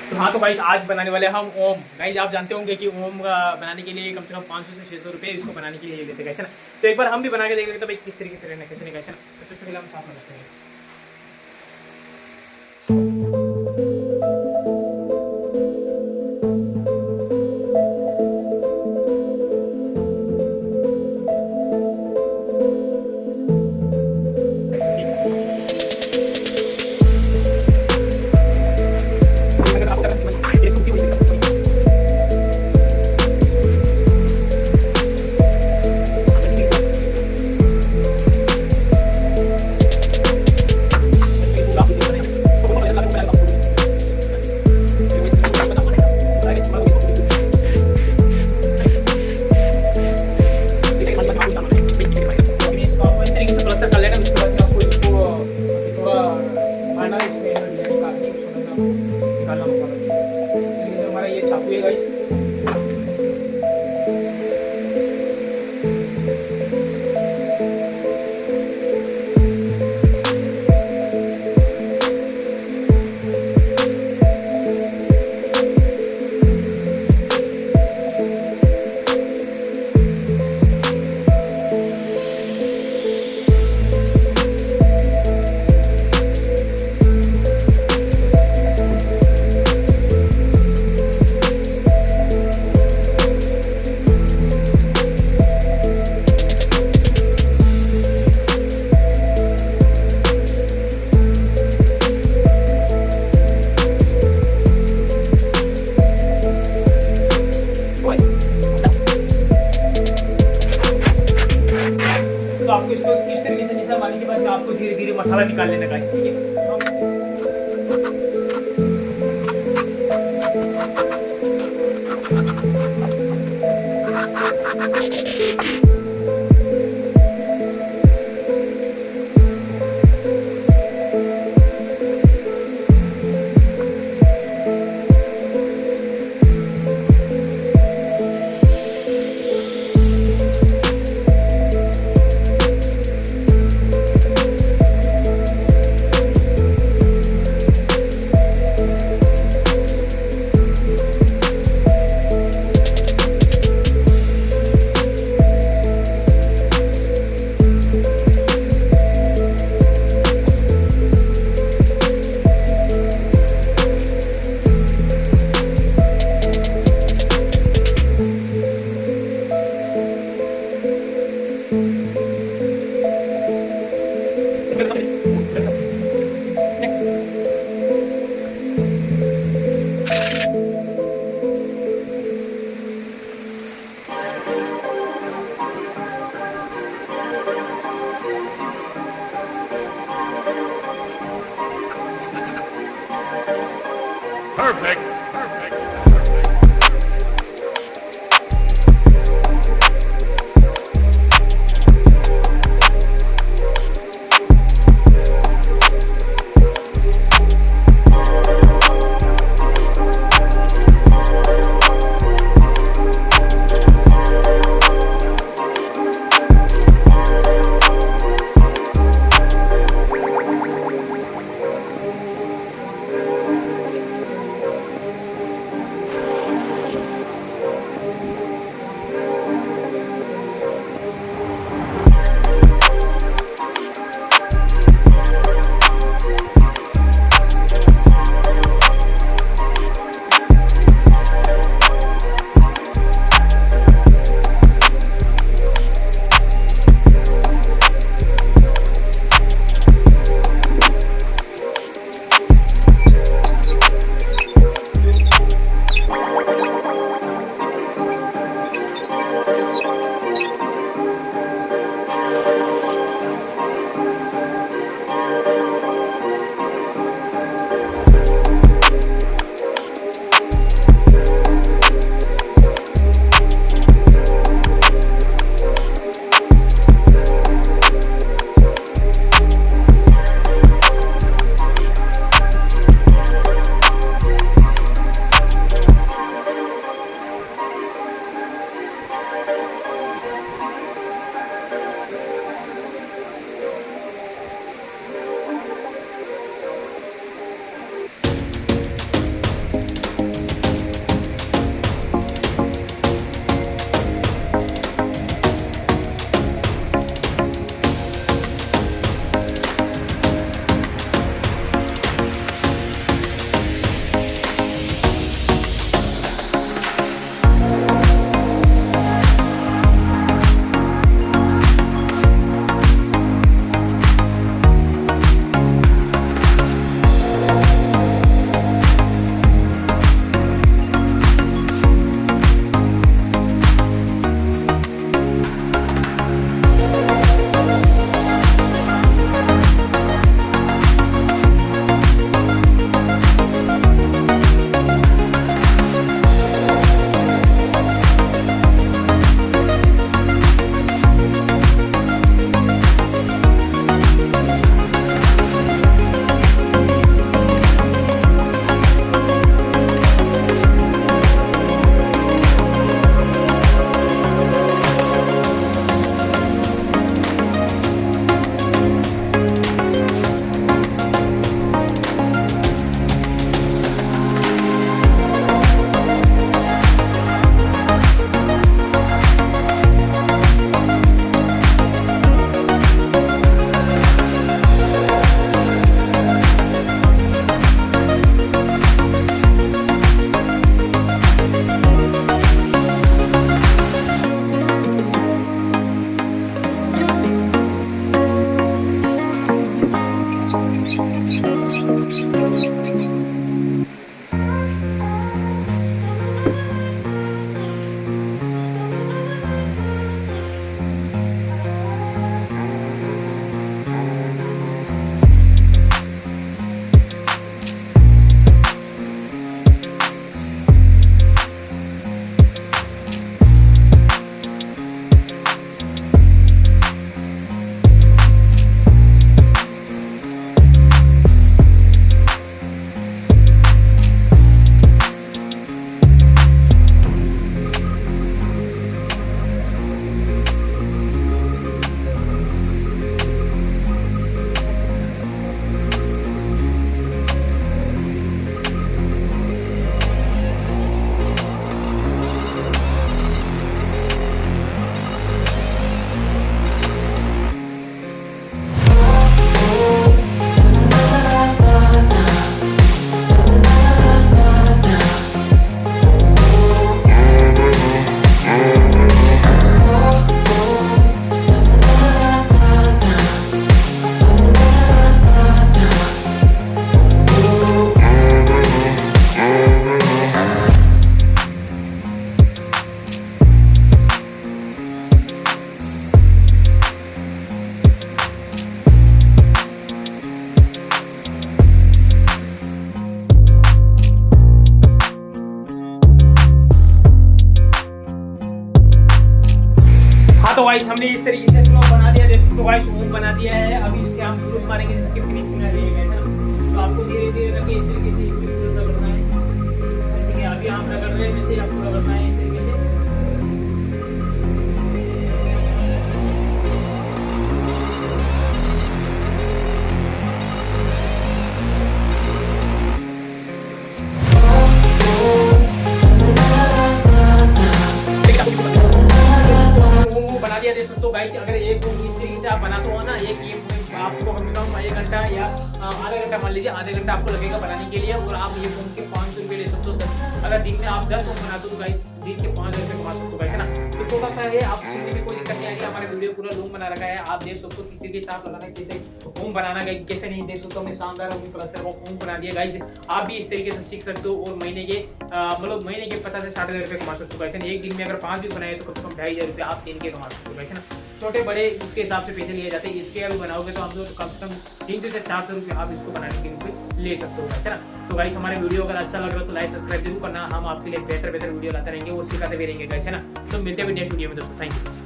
तो हाँ, तो गाइस आज बनाने वाले हम ओम। गाइस आप जानते होंगे कि ओम बनाने के लिए कम से कम 500 से 600 रुपये इसको बनाने के लिए लेते हैं ना। तो एक बार हम भी बना के देख लेते हैं भाई किस तरीके से रहना, कैसे नहीं, कैसे ना। तो सबसे पहले हम साफ करते हैं। हमारा ये चाकू है गाइस। तो आपको इसको इस तरीके से निकाल मारने के बाद आपको धीरे धीरे मसाला निकाल लेना का, ठीक है। Perfect. Perfect. तो गाइस हमने इस तरीके से बना दिया, देखो तो गाइस ओम बना दिया है। अभी इसके हम क्रूस मारेंगे जिसकी फिनिशिंग आ जाएगी है ना। तो आपको धीरे धीरे करके इस तरीके से रगड़ना है, जैसे कि अभी हम रगड़ रहे हैं वैसे आपको रगड़ना है इस तरीके से। बना दिया देख सकते हो गाइस। अगर एक इस तरीके से आप बनाते हो ना, एक आपको कम से कम 1 घंटा या आधा घंटा, मान लीजिए आधे घंटा आपको लगेगा बनाने के लिए। और आप ये फोन के 500 रुपये ले सकते हो। अगर दिन में आप 10 फोन बनाते हो गाइस, दिन के 5,000 रुपये कमा सकते हो गाइस, है ना। तो छोटा सा है, आप सुनने में कोई दिक्कत नहीं आ रही। हमारे वीडियो पूरा लॉन्ग बना रखा है, आप देख सकते हो किस तरीके से आप लगाना है, कैसे ओम बनाना है, कैसे नहीं देख सकते हो। हमने शानदार प्लास्टर ओम बना दिया गाइस। आप भी इस तरीके से सीख सकते हो और महीने के मतलब महीने के 50 से 60,000 रुपये कमा सकते हो गाइस। एक दिन में अगर 5 भी बनाए तो कम से कम 2,500 रुपये आप दिन के कमा सकते हो गाइस, है ना। छोटे बड़े उसके हिसाब से पैसे लिए जाते हैं। इसके अगर बनाओगे तो हम लोग कम से कम 300 से 400 रुपये आप इसको बनाने के लिए ले सकते हो गाइस, है ना। तो गाइस हमारे वीडियो अगर अच्छा लग रहा है तो लाइक सब्सक्राइब जरूर करना। हम आपके लिए बेहतर वीडियो लाते रहेंगे और सिखाते भी रहेंगे गाइस, है ना। तो मिलते हैं नेक्स्ट वीडियो में दोस्तों, थैंक यू।